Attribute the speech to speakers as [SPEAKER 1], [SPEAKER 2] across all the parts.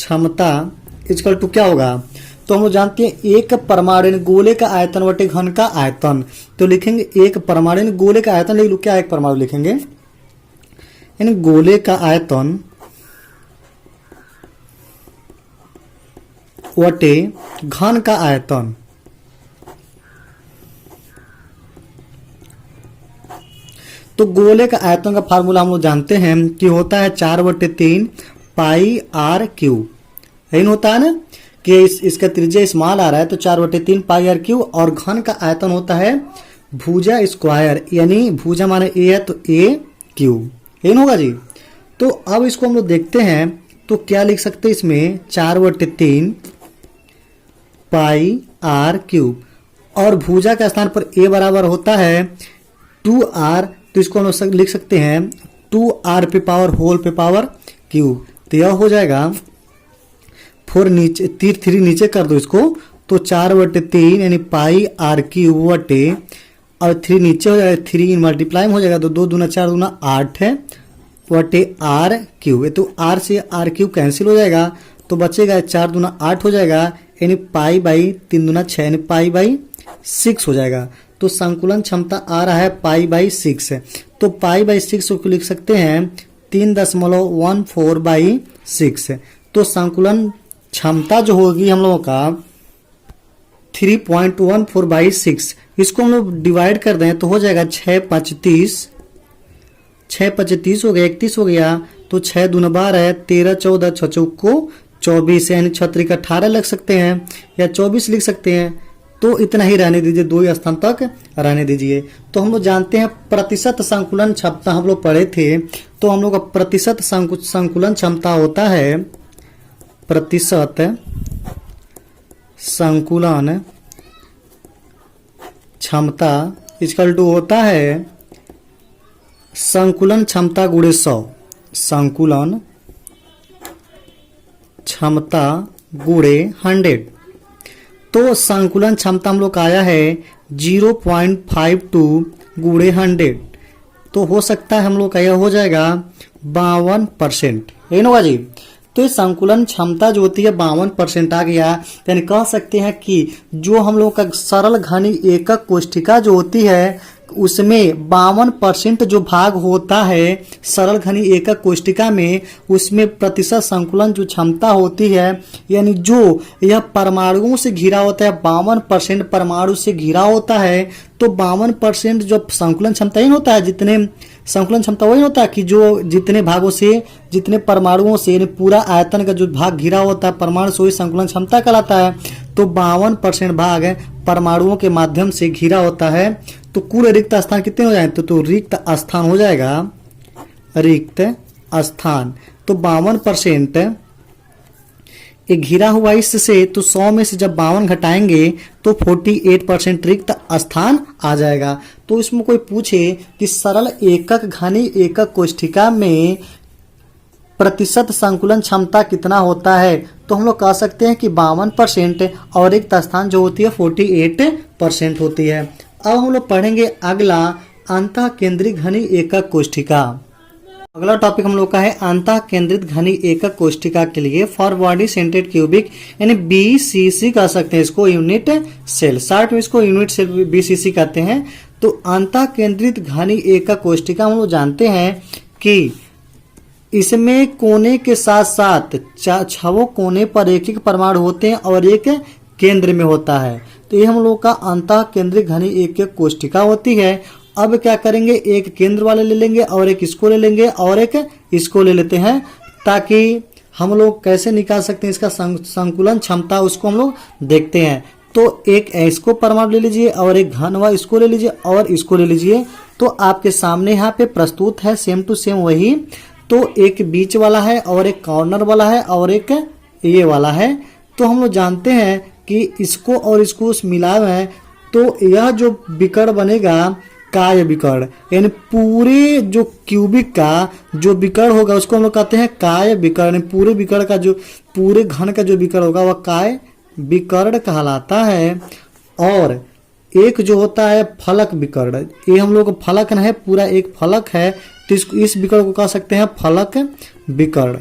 [SPEAKER 1] क्षमता equal to क्या होगा, तो हम लोग जानते हैं एक परमाणु यानी गोले का आयतन बटे घन का आयतन। तो लिखेंगे एक परमाणु यानी गोले का आयतन लिख लो, क्या एक परमाणु लिखेंगे यानी गोले का आयतन बटे घन का आयतन। तो गोले का आयतन का फार्मूला हम लोग जानते हैं कि होता है 4/3 पाई आर क्यू। यही होता है ना कि इसका त्रिज्या स्मॉल आ रहा है तो 4/3 पाई आर क्यू, और घन का आयतन होता है भुजा स्क्वायर, यानी भुजा माने ए है तो ए क्यू, यही होगा जी। तो अब इसको हम लोग देखते हैं तो क्या लिख सकते हैं इसमें 4/3 पाई आर क्यूब, और भुजा के स्थान पर ए बराबर होता है 2r, तो इसको हम लोग लिख सकते हैं 2r पे पावर होल पे पावर क्यूब। तो यह हो जाएगा 4 नीचे 3 नीचे कर दो इसको, तो 4/3 यानी पाई आर क्यूब बटे, और 3 नीचे हो जाएगा 3 मल्टीप्लाई हो जाएगा तो 2 दूना 4 दूना 8 है बटे आर क्यूब। तो आर से आर क्यूब कैंसिल हो जाएगा तो बचेगा 4 दूना 8 हो जाएगा, यानी पाई बाई 3 दूना 6 यानी पाई बाई 6 हो जाएगा। तो संकुलन क्षमता आ रहा है पाई बाई 6 है, तो पाई बाई 6 को लिख सकते हैं 3.14/6। तो संकुलन क्षमता जो होगी हम लोगों का 3.14/6, इसको हम लोग डिवाइड कर दें तो हो जाएगा 6×5 6×5 हो गया 31 हो गया, तो 6 दूना 12 13 14 6 को 24 यानी 6 18 लिख सकते हैं या 24 लिख सकते हैं। तो इतना ही रहने दीजिए, 2 ही स्थान तक रहने दीजिए। तो हम लोग जानते हैं प्रतिशत संकुलन क्षमता हम लोग पढ़े थे, तो हम लोग का प्रतिशत संकुलन क्षमता होता है प्रतिशत संकुलन क्षमता इक्वल टू होता है संकुलन क्षमता गुणे 100, संकुलन क्षमता गुणे 100। तो संकुलन क्षमता हम लोग का आया है 0.52 गुणे 100, तो हो सकता है हम लोग का यह हो जाएगा 52%, यही होगा जी। तो इस संकुलन क्षमता जो होती है 52% आ गया, यानी कह सकते हैं कि जो हम लोग का सरल घनी एकक कोष्ठिका जो होती है उसमें 52% जो भाग होता है सरल घनी एकक कोष्ठिका में, उसमें प्रतिशत संकुलन जो क्षमता होती है, यानी जो यह परमाणुओं से घिरा होता है 52% परमाणु से घिरा होता है, तो 52% जो संकुलन क्षमता ही होता है, जितने संकुलन क्षमता वही होता है कि जो जितने भागों से जितने परमाणुओं से यानी पूरा आयतन का जो भाग घिरा होता है परमाणु से, वही संकुलन क्षमता कहलाता है। तो 52% भाग परमाणुओं के माध्यम से घिरा होता है, तो कुल रिक्त स्थान कितने हो जाएंगे, तो रिक्त स्थान हो जाएगा रिक्त स्थान। तो 52% घिरा हुआ इससे, तो 100 में से जब 52 घटाएंगे तो 48% रिक्त स्थान आ जाएगा। तो इसमें कोई पूछे कि सरल एकक घनी एकक कोष्ठिका में प्रतिशत संकुलन क्षमता कितना होता है, तो हम लोग कह सकते हैं कि 52% और रिक्त स्थान जो होती है 48% होती है। अब हम लोग पढ़ेंगे अगला अंतः केंद्रित घनी एकक कोष्ठिका। अगला टॉपिक हम लोग का है अंतः केंद्रित घनी एकक कोष्ठिका के लिए फॉर बॉडी सेंटेड क्यूबिक यानी BCC कह सकते हैं इसको, यूनिट सेल, शॉर्ट में इसको यूनिट सेल BCC कहते हैं। तो अंतः केंद्रित घनी एकक कोष्ठिका हम लोग जानते हैं कि इसमें कोने के साथ साथ 6 कोने पर एक परमाणु होते हैं और एक केंद्र में होता है। तो ये हम लोग का अंतः केंद्रित घनी एकक कोष्ठिका होती है। अब क्या करेंगे, एक केंद्र वाले ले लेंगे और एक इसको ले लेंगे और एक इसको ले लेते हैं, ताकि हम लोग कैसे निकाल सकते हैं इसका संकुलन क्षमता, उसको हम लोग देखते हैं। तो एक इसको परमाणु ले लीजिए और एक घन इसको ले लीजिए और इसको ले लीजिए। तो आपके सामने यहाँ पे प्रस्तुत है सेम टू सेम वही। तो एक बीच वाला है और एक कॉर्नर वाला है और एक ये वाला है। तो हम लोग जानते हैं कि इसको और इसको मिलाएं तो यह जो विकर्ण बनेगा काय विकर्ण, यानी पूरे जो क्यूबिक का जो विकर्ण होगा उसको हम लोग कहते हैं काय विकर्ण। पूरे विकर्ण का जो पूरे घन का जो विकर्ण होगा वह काय विकर्ण कहलाता है। और एक जो होता है फलक विकर्ण, ये हम लोग फलक है, पूरा एक फलक है, तो इस विकर्ण को कह सकते हैं फलक विकर्ण,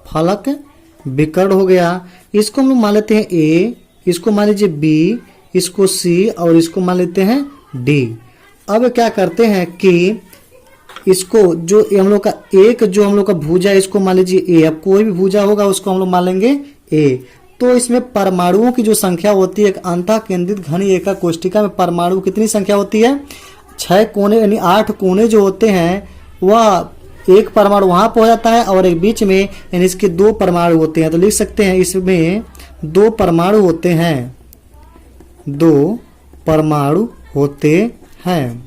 [SPEAKER 1] फलक विकर्ण हो गया। इसको हम लोग मान लेते हैं ए, इसको मान लीजिए बी, इसको सी और इसको मान लेते हैं डी। अब क्या करते हैं कि इसको जो हम लोग का एक जो हम लोग का भुजा है इसको मान लीजिए ए। अब कोई भी भुजा होगा उसको हम लोग मान लेंगे ए। तो इसमें परमाणुओं की जो संख्या होती है, एक अंतः केंद्रित घन एकाक कोष्ठिका में परमाणु कितनी संख्या होती है? 6 कोने यानी 8 कोने जो होते हैं वह एक परमाणु वहां पर हो जाता है और एक बीच में यानी इसके 2 परमाणु होते हैं। तो लिख सकते हैं इसमें 2 परमाणु होते हैं, 2 परमाणु होते हैं।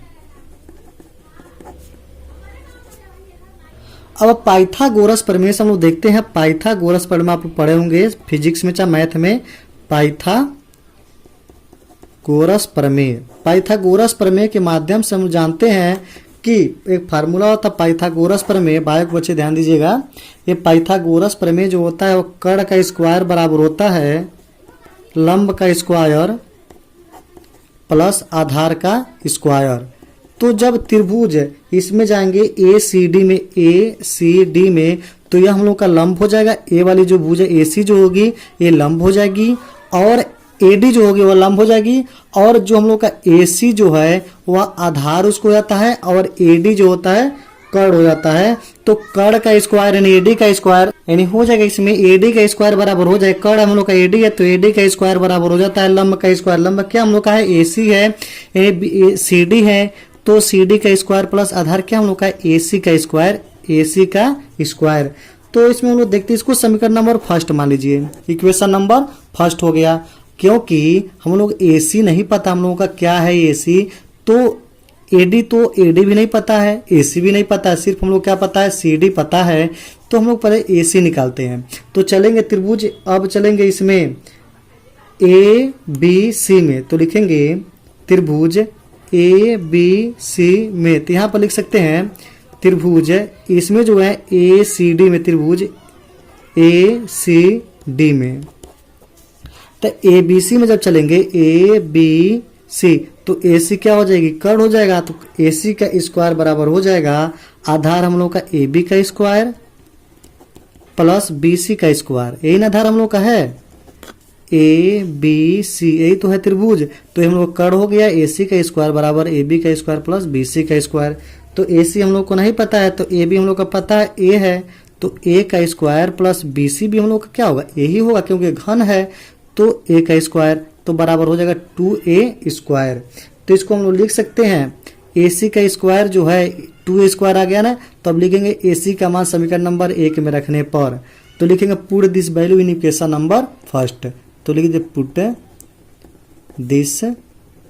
[SPEAKER 1] अब पाइथागोरस प्रमेय से हम लोग देखते हैं। पाइथागोरस प्रमेय आप पढ़े होंगे फिजिक्स में चाहे मैथ में। पाइथागोरस प्रमेय, पाइथागोरस प्रमेय के माध्यम से हम जानते हैं कि एक फार्मूला होता है पाइथागोरस प्रमेय। बालक बच्चे ध्यान दीजिएगा, ये पाइथागोरस प्रमेय जो होता है वो कर्ण का स्क्वायर बराबर होता है लंब का स्क्वायर प्लस आधार का स्क्वायर। तो जब त्रिभुज इसमें जाएंगे ए सी डी में, ए सी डी में, तो यह हम लोग का लंब हो जाएगा। ए वाली जो भुजा ए सी जो होगी ये लंब हो जाएगी और ए डी जो होगी वह लंब हो जाएगी। और जो हम लोग का ए सी जो है वह आधार उसको हो जाता है और ए डी जो होता है कर्ण हो जाता है। तो कर्ण का स्क्वायर यानी ए डी का स्क्वायर यानी हो जाएगा इसमें ए डी का स्क्वायर बराबर हो जाएगा, कर्ण हम लोग का ए डी है तो ए डी का स्क्वायर बराबर हो जाता है लंब का स्क्वायर। लंब क्या हम लोग का है? ए सी है, ए सी डी है तो सी डी का स्क्वायर प्लस आधार क्या हम लोग का ए सी का स्क्वायर, ए सी का स्क्वायर। तो इसमें हम लोग देखते हैं इसको समीकरण नंबर फर्स्ट मान लीजिए, इक्वेशन नंबर फर्स्ट हो गया। क्योंकि हम लोग ए सी नहीं पता हम लोगों का क्या है ए सी, तो ए डी तो ए डी भी नहीं पता है, ए सी भी नहीं पता है, सिर्फ हम लोग क्या पता है सी डी पता है। तो हम लोग पहले ए सी निकालते हैं। तो चलेंगे त्रिभुज, अब चलेंगे इसमें ए बी सी में, तो लिखेंगे त्रिभुज ए बी सी में। तो यहाँ पर लिख सकते हैं त्रिभुज इसमें जो है ए सी डी में, त्रिभुज ए सी डी में। तो ए बी सी में जब चलेंगे ए बी सी तो ए सी क्या हो जाएगी? कर्ण हो जाएगा। तो ए सी का स्क्वायर बराबर हो जाएगा आधार हम लोग का ए बी का स्क्वायर प्लस बी सी का स्क्वायर। यही आधार हम लोग का है ए बी सी, यही तो है त्रिभुज। तो हम लोग कर्ण हो गया ए सी का स्क्वायर बराबर ए बी का स्क्वायर प्लस बी सी का स्क्वायर। तो ए सी हम लोग को नहीं पता है तो ए बी हम लोग का पता है ए है, तो ए का स्क्वायर प्लस बी सी भी हम लोग का क्या होगा? ए ही होगा क्योंकि घन है। तो ए का स्क्वायर तो बराबर हो जाएगा 2a स्क्वायर। तो इसको हम लोग लिख सकते हैं ए सी का स्क्वायर जो है 2a स्क्वायर आ गया ना, तो अब लिखेंगे ए सी का मान समीकरण नंबर 1 में रखने पर तो लिखेंगे put this value in equation number first. तो लिखिए put this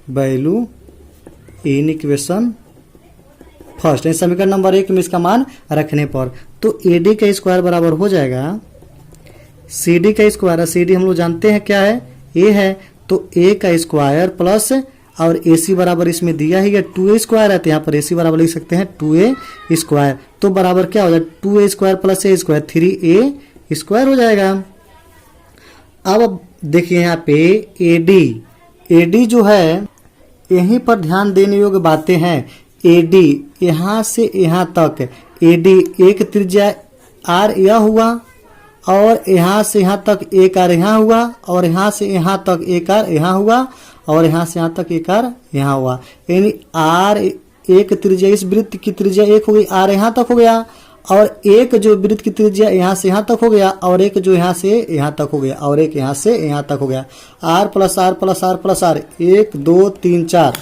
[SPEAKER 1] value in equation first, समीकरण नंबर 1 में इसका मान रखने पर। तो ए डी का स्क्वायर बराबर हो जाएगा सी डी का स्क्वायर। सी डी हम लोग जानते हैं क्या है? ए है। तो ए का स्क्वायर प्लस और ए सी बराबर इसमें दिया ही है 2a स्क्वायर है, तो यहाँ पर ए सी बराबर लिख सकते हैं 2a स्क्वायर। तो बराबर क्या हो जाएगा? 2a स्क्वायर प्लस ए स्क्वायर 3a स्क्वायर हो जाएगा। अब देखिए यहाँ पे ए डी जो है यहीं पर ध्यान देने योग्य बातें हैं। ए डी यहाँ से यहाँ तक ए डी एक त्रिज्या आर यह हुआ और यहाँ से यहाँ तक एक आर यहाँ हुआ और यहाँ से यहाँ तक एक आर यहाँ हुआ और यहाँ से यहाँ तक एक आर यहाँ हुआ। यानी आर एक त्रिज्या, इस वृत्त की त्रिज्या 1 हो गई, आर यहाँ तक हो गया और एक जो वृत्त की त्रिज्या यहाँ से यहाँ तक हो गया और एक जो यहाँ से यहाँ तक हो गया और एक यहाँ से यहाँ तक हो गया। R plus R plus R plus R 1 2 3 4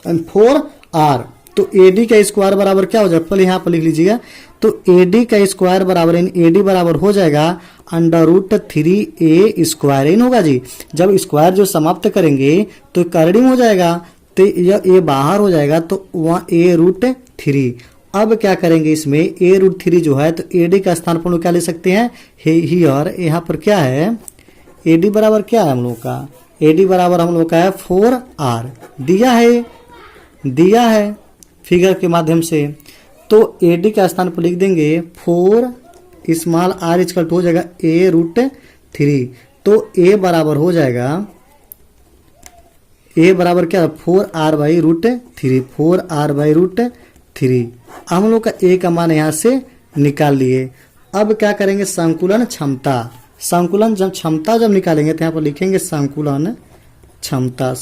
[SPEAKER 1] and 4 R. तो ए डी का स्क्वायर बराबर क्या हो जाएगा? पहले यहाँ पर लिख लीजिएगा। तो ए डी का स्क्वायर बराबर ए डी बराबर हो जाएगा √3a स्क्वायर इन होगा जी। जब स्क्वायर जो समाप्त करेंगे तो कर्डिंग हो जाएगा, तो यह ए बाहर हो जाएगा तो वहाँ a√3। अब क्या करेंगे इसमें a√3 जो है तो ए डी का स्थान पर क्या ले सकते हैं? हियर यहाँ पर क्या है? ए डी बराबर क्या है हम लोग का? ए डी बराबर हम लोग का है 4r दिया है फिगर के माध्यम से। तो ए डी का स्थान पर लिख देंगे 4 स्मॉल r इक्वल हो जाएगा a√3। तो a बराबर हो जाएगा a बराबर क्या? 4r/√3, 4r/√3। हम लोग का a का मान यहाँ से निकाल लिए। अब क्या करेंगे? संकुलन क्षमता, संकुलन जब क्षमता जब निकालेंगे तो यहाँ पर लिखेंगे संकुलन क्षमता।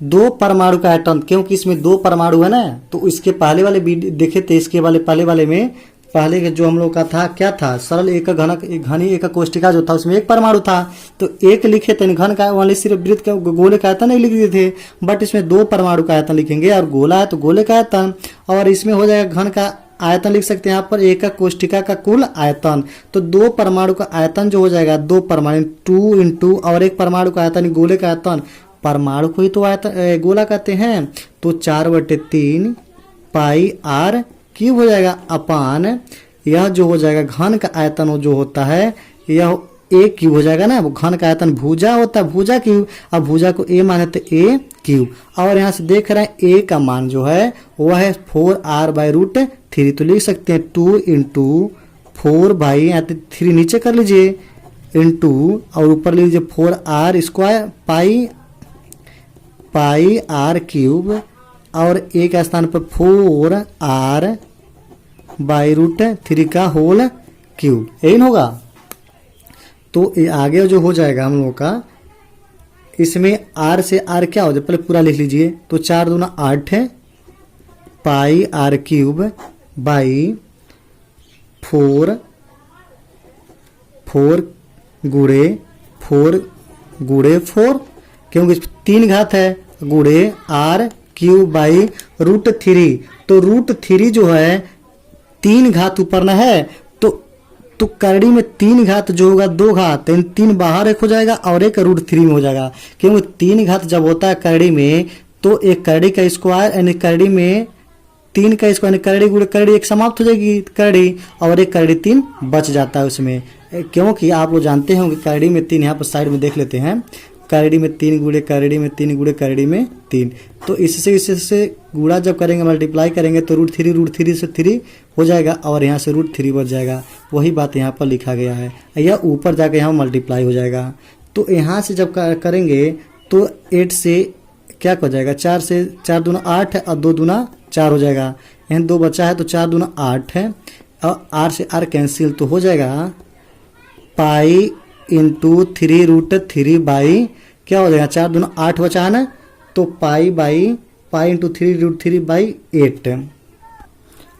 [SPEAKER 1] दो परमाणु का एटम, क्योंकि इसमें दो परमाणु है ना, तो इसके पहले वाले देखे थे, इसके पहले वाले में पहले के जो हम लोग का था क्या था, सरल एक घनी एक कोष्टिका जो था उसमें एक परमाणु था, तो एक लिखे थे, घन का वाले सिर्फ वृत्त का गोले का आयतन नहीं लिख दिए थे, बट इसमें दो परमाणु का आयतन लिखेंगे, और गोला है तो गोले का आयतन, और इसमें हो जाएगा घन का आयतन लिख सकते हैं यहाँ पर एक कोष्टिका का कुल आयतन। तो दो परमाणु का आयतन जो हो जाएगा, दो परमाणु 2 इंटू और एक परमाणु का आयतन गोले का आयतन, परमाणु को ही तो आयतन गोला कहते हैं, तो 4/3 पाई आर क्यूब हो जाएगा अपान, यह जो हो जाएगा घन का आयतन जो होता है यह ए क्यूब हो जाएगा ना, वो घन का आयतन भुजा होता है, भुजा क्यूब, अब भुजा को ए माने तो ए क्यूब, और यहाँ से देख रहे हैं ए का मान जो है वह है 4r/√3, तो लिख सकते हैं 2 इंटू 4/3 नीचे कर लीजिए इंटू और ऊपर लीजिए 4r² पाई आर क्यूब, और ए का स्थान पर 4r/√3 का होल क्यूब, यही होगा। तो ये आगे जो हो जाएगा हम लोगों का, इसमें r से r क्या हो जाए पहले पूरा लिख लीजिए, तो 4 दूना 8 है, पाई आर क्यूब बाई 4 गुड़े 4, क्योंकि 3 घात है, गुड़े आर क्यूब बाई √3, तो √3 जो है 3 घात ऊपर ना है, तो करड़ी में 3 घात जो होगा 2 घात, 3 बाहर एक हो जाएगा और एक √3 में हो जाएगा, क्योंकि 3 घात जब होता है करड़ी में तो एक करड़ी का स्क्वायर यानी करड़ी में 3 का स्क्वायर, करड़ी गुड़े करड़ी एक समाप्त हो जाएगी करड़ी, और एक करड़ी 3 बच जाता है उसमें, क्योंकि आप लोग जानते होंगे करड़ी में 3, यहाँ पर साइड में देख लेते हैं, करड़ी में 3 गुड़े करड़ी में 3 गुड़े करड़ी में 3, तो इससे गुड़ा जब करेंगे मल्टीप्लाई करेंगे तो √3 से 3 हो जाएगा, और यहाँ से √3 बच जाएगा, वही बात यहाँ पर लिखा गया है, यह ऊपर जाकर यहाँ मल्टीप्लाई हो जाएगा। तो यहाँ से जब करेंगे तो 8 से क्या हो जाएगा, 4 से 4 दूना 8 है और 2 दूना 4 हो जाएगा, यहाँ 2 बचा है तो 4 दूना 8 है, और r से r कैंसिल, तो हो जाएगा पाई इंटू 3√3 बाई क्या हो जाएगा, 4 दूना 8 बचा है ना, तो पाई इंटू 3√3 बाई 8,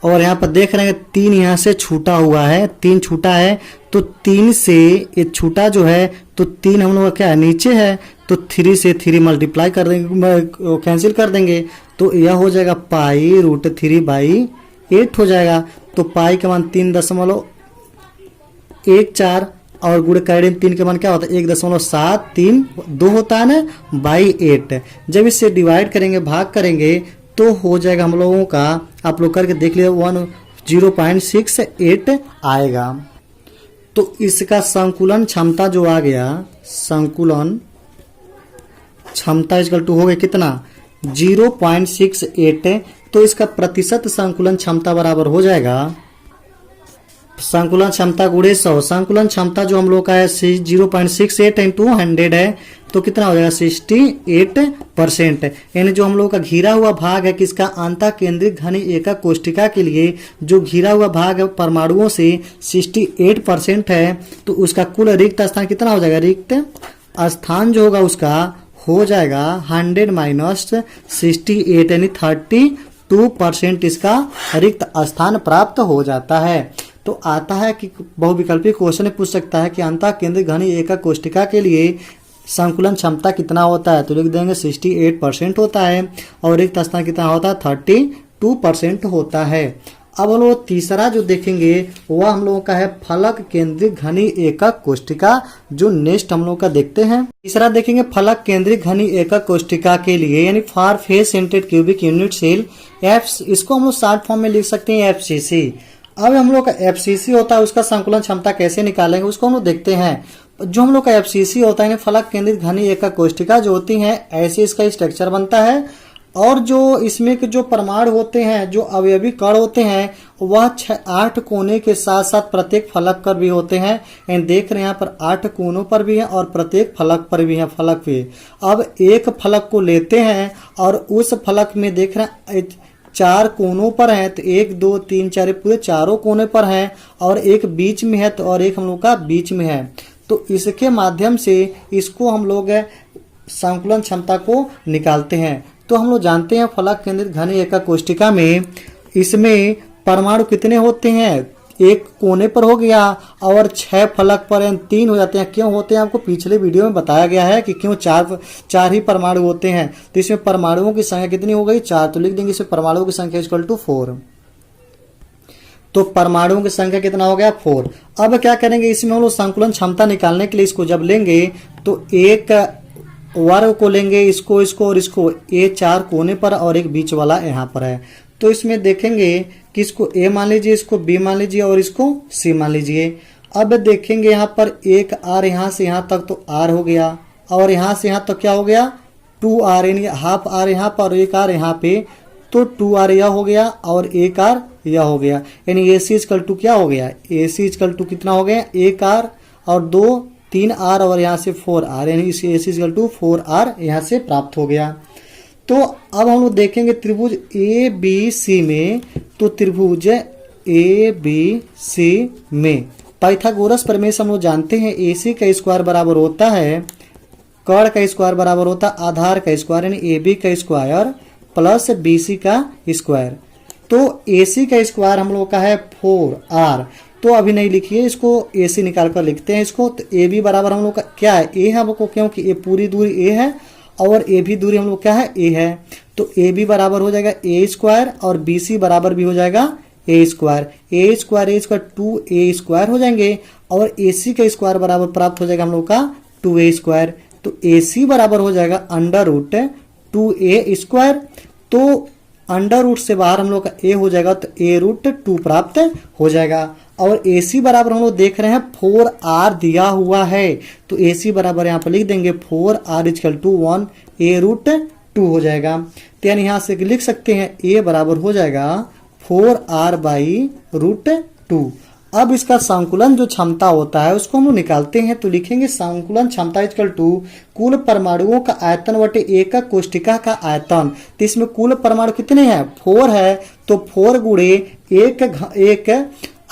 [SPEAKER 1] और यहाँ पर देख रहे हैं 3 यहाँ से छूटा हुआ है, 3 छूटा है, तो 3 से ये छूटा जो है तो 3 हम लोग का क्या है नीचे है, तो 3 से 3 मल्टीप्लाई कर देंगे, कैंसिल कर देंगे, तो यह हो जाएगा पाई √3 बाई 8 हो जाएगा, तो पाई का मान 3.14 और गुड़े करड़ी में 3 के मान क्या होता है 1.732 होता है ना बाई 8, जब इससे डिवाइड करेंगे भाग करेंगे तो हो जाएगा हम लोगों का, आप लोग करके देख लीजिए 0.68 आएगा। तो इसका संकुलन क्षमता जो आ गया, संकुलन क्षमता इक्वल टू हो गया कितना 0.68, तो इसका प्रतिशत संकुलन क्षमता बराबर हो जाएगा संकुलन क्षमता गुणे 100, संकुलन क्षमता जो हम लोग का है 0.68 इंटू 100 है, तो कितना हो जाएगा 68%, यानी जो हम लोग का घिरा हुआ भाग है किसका अंतः केंद्रित घनी एकक कोष्टिका के लिए जो घिरा हुआ भाग है परमाणुओं से 68% है, तो उसका कुल रिक्त स्थान कितना हो जाएगा, रिक्त स्थान जो होगा उसका हो जाएगा 100 माइनस 68 यानी 32% इसका रिक्त स्थान प्राप्त हो जाता है। तो आता है कि बहुविकल्पी क्वेश्चन पूछ सकता है कि अंतः केंद्रित घनी एकक कोष्टिका के लिए संकुलन क्षमता कितना होता है, तो लिख देंगे 68% होता है, और रिक्त स्थान कितना होता है 32% होता है। अब हम लोग तीसरा जो देखेंगे वह हम लोगों का है फलक केंद्रित घनी एकक कोष्टिका, जो नेक्स्ट हम लोग का देखते हैं। तीसरा देखेंगे फलक केंद्रित घनी एकक कोष्टिका के लिए यानी for face centred cubic unit cell इसको हम लोग शॉर्ट फॉर्म में लिख सकते हैं FCC। अब हम लोग का FCC होता है उसका संकुलन क्षमता कैसे निकालेंगे उसको हम लोग देखते हैं। जो हम लोग का FCC होता है फलक केंद्रित घनी एकक कोष्टिका जो होती है ऐसे इसका स्ट्रक्चर बनता है, और जो इसमें के जो परमाणु होते हैं जो अवयवी कण होते हैं वह 8 कोने के साथ साथ प्रत्येक फलक पर भी होते हैं। एंड देख रहे हैं यहाँ पर 8 कोनों पर भी है और प्रत्येक फलक पर भी है फलक पे। अब एक फलक को लेते हैं और उस फलक में देख रहे हैं चार कोनों पर हैं, तो 1 2 3 4 पूरे चारों कोने पर हैं और एक बीच में है, तो और एक हम लोग का बीच में है। तो इसके माध्यम से इसको हम लोग संकुलन क्षमता को निकालते हैं। तो हम लोग जानते हैं फलक केंद्रित घन एका कोष्टिका में इसमें परमाणु कितने होते हैं, एक कोने पर हो गया और 6 फलक पर 3 हो जाते हैं। क्यों होते हैं आपको पिछले वीडियो में बताया गया है कि क्यों चार ही परमाणु होते हैं। तो इसमें परमाणुओं की संख्या कितनी हो गई, 4। तो लिख देंगे इसमें परमाणुओं की संख्या इक्वल टू 4। तो परमाणुओं की संख्या कितना हो गया, 4। अब क्या करेंगे, इसमें हम लोग संकुलन क्षमता निकालने के लिए इसको जब लेंगे तो एक वर्ग को लेंगे, इसको और इसको, ये 4 कोने पर और एक बीच वाला यहाँ पर है। तो इसमें देखेंगे कि इसको ए मान लीजिए, इसको बी मान लीजिए और इसको सी मान लीजिए। अब देखेंगे यहाँ पर एक आर यहाँ से यहाँ तक तो आर हो गया और यहाँ से यहाँ तक क्या हो गया 2r, यानी हाफ आर यहाँ पर और एक आर यहाँ पे, तो 2r यह हो गया और एक आर यह हो गया। यानी ए सी इक्वल टू क्या हो गया, ए सी इक्वल टू कितना हो गया, एक आर और 2 3 आर और यहाँ से 4r, यानी इस ए सी इक्वल टू 4r यहाँ से प्राप्त हो गया। तो अब हम लोग देखेंगे त्रिभुज ए बी सी में, तो त्रिभुज ए बी सी में पाइथागोरस प्रमेय से हम लोग जानते हैं ए सी का स्क्वायर बराबर होता है कर्ण का स्क्वायर बराबर होता है आधार का स्क्वायर, यानी ए बी का स्क्वायर प्लस बी सी का स्क्वायर। तो ए सी का स्क्वायर हम लोग का है 4r। तो अभी नहीं लिखिए, इसको ए सी निकाल कर लिखते हैं इसको। तो ए बी बराबर हम लोग का क्या है, ए है हमको, क्योंकि ये पूरी दूरी ए है और ए भी दूरी हम लोग क्या है, ए है। तो ए बी बराबर हो जाएगा ए स्क्वायर और बी सी बराबर भी हो जाएगा ए स्क्वायर। ए स्क्वायर 2a स्क्वायर हो जाएंगे और ए सी का स्क्वायर बराबर प्राप्त हो जाएगा हम लोग का 2a स्क्वायर। तो ए सी बराबर हो जाएगा अंडर रूट 2a स्क्वायर। तो अंडर रूट से बाहर हम लोग का ए हो जाएगा, तो ए रूट 2 प्राप्त हो जाएगा। और ए सी बराबर हम लोग देख रहे हैं 4r दिया हुआ है, तो ए सी बराबर यहाँ पर लिख देंगे 4r equal to 1 A root 2 हो जाएगा। तो यानी यहाँ से लिख सकते हैं ए बराबर हो जाएगा 4r बाई रूट 2। अब इसका संकुलन जो क्षमता होता है उसको हम लोग निकालते हैं। तो लिखेंगे संकुलन क्षमता इक्वल टू कुल परमाणुओं का आयतन बटे एकक कोष्टिका का आयतन। तो इसमें कुल परमाणु कितने हैं, 4 है, तो 4 गुणे एक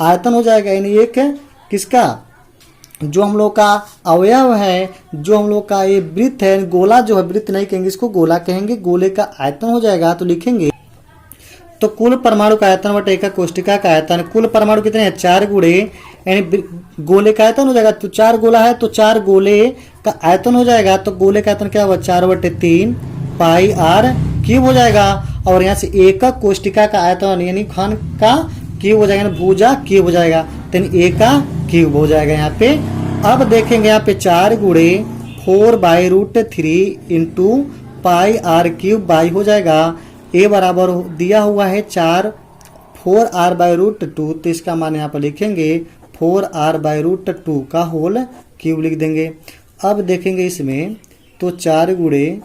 [SPEAKER 1] आयतन हो जाएगा, यानी एक किसका, जो हम लोग का अवयव है, जो हम लोग का ये वृत्त है, गोला जो है, वृत्त नहीं कहेंगे इसको, गोला कहेंगे, गोले का आयतन हो जाएगा। तो लिखेंगे तो कुल परमाणु का आयतन बटे एकक कोष्टिका का आयतन, कुल परमाणु कितने हैं 4 गुणे, यानी गोले का आयतन हो जाएगा। तो 4 गोला है तो 4 गोले का आयतन हो जाएगा। तो गोले का आयतन क्या होगा 4/3 पाई r क्यूब हो जाएगा। और यहाँ से एकक कोष्टिका का आयतन यानी घन का क्यूब हो जाएगा, भुजा क्यूब हो जाएगा, तो ए का क्यूब हो जाएगा यहाँ पे। अब देखेंगे यहाँ पे 4 गुणे 4/√3 into pi r cube by हो जाएगा। ए बराबर दिया हुआ है 4r/√2, तो इसका मान यहाँ पर लिखेंगे 4r/√2 का होल क्यूब लिख देंगे। अब देखेंगे इसमें तो 4 गुणे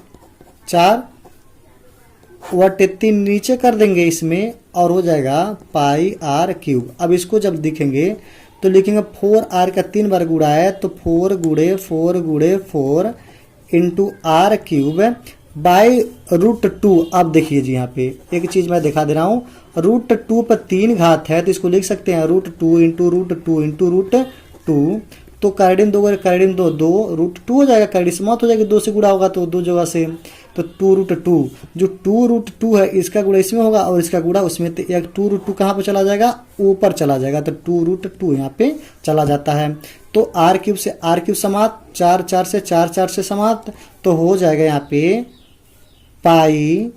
[SPEAKER 1] 4/3 नीचे कर देंगे इसमें और हो जाएगा पाई r क्यूब। अब इसको जब लिखेंगे तो लिखेंगे 4r का 3 बार गुणा है, तो 4 गुणे 4 इंटू r क्यूब बाई √2। अब देखिए जी यहाँ पे एक चीज मैं दिखा दे रहा हूँ, √2 पर 3 घात है, तो इसको लिख सकते हैं √2 इंटू √2। तो कैरेडिन 2 कैरेडिन 2 2√2 हो जाएगा, कैरेडिन समाप्त हो जाएगी, 2 से गुणा होगा तो 2 जगह से, तो 2√2। जो 2√2 है इसका गुणा इसमें होगा और इसका गुणा उसमें, तो 2√2 कहाँ पे चला जाएगा, ऊपर चला जाएगा, तो 2√2 यहाँ पे चला जाता है। तो r क्यूब से r क्यूब समाप्त, 4 से 4 से समाप्त, तो हो जाएगा यहाँ पे पाई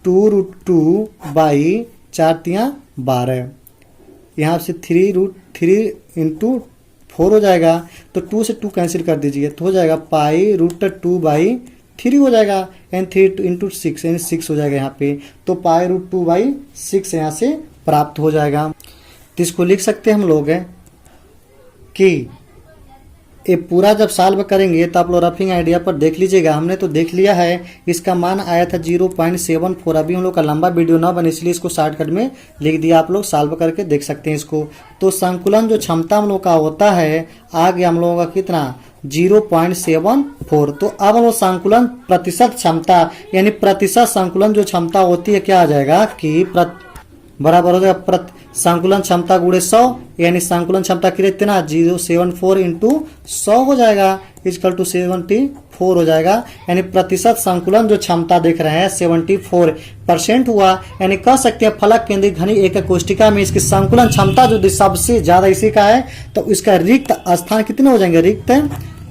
[SPEAKER 1] 2√2 बाई 4 12। यहाँ से 3√3 इंटू 4 हो जाएगा, तो 2 से 2 कैंसिल कर दीजिए, तो हो जाएगा पाई √2 बाई 3 हो जाएगा, यानी 3 इंटू 6 यानी 6 हो जाएगा यहाँ पे। तो पाई √2 बाई 6 यहाँ से प्राप्त हो जाएगा। तो इसको लिख सकते हैं हम लोग कि ये पूरा जब सॉल्व करेंगे तो आप लोग रफिंग आइडिया पर देख लीजिएगा। हमने तो देख लिया है, इसका मान आया था 0.74। अभी हम लोग का लंबा वीडियो ना बने इसलिए इसको शॉर्टकट में लिख दिया, आप लोग सॉल्व करके देख सकते हैं इसको। तो संकुलन जो क्षमता हम लोग का होता है आ गया हम लोगों का कितना 0.74। तो अब हम लोग संकुलन प्रतिशत क्षमता यानी प्रतिशत संकुलन जो क्षमता होती है क्या आ जाएगा कि बराबर हो जाएगा संकुलन क्षमता गुणे 100, यानी संकुलन क्षमता कितना 0.74 इंटू 100 हो जाएगा इक्वल टू 74 हो जाएगा। यानी प्रतिशत संकुलन जो क्षमता देख रहे हैं 74% हुआ। यानी कह सकते हैं फलक केंद्रित घनी एक कोष्टिका में इसकी संकुलन क्षमता जो सबसे ज्यादा इसी का है, तो इसका रिक्त स्थान कितने हो जाएंगे, रिक्त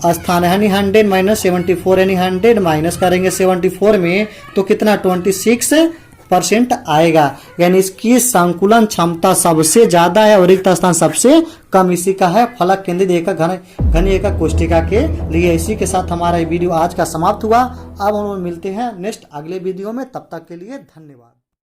[SPEAKER 1] स्थान यानी 100 माइनस 74 यानी 100 माइनस करेंगे 74 में तो कितना 26% आएगा। यानी इसकी संकुलन क्षमता सबसे ज्यादा है और रिक्त स्थान सबसे कम इसी का है फलक केंद्रित एक घनी एक कोष्टिका के लिए। इसी के साथ हमारा ये वीडियो आज का समाप्त हुआ। अब हम लोग मिलते हैं नेक्स्ट अगले वीडियो में, तब तक के लिए धन्यवाद।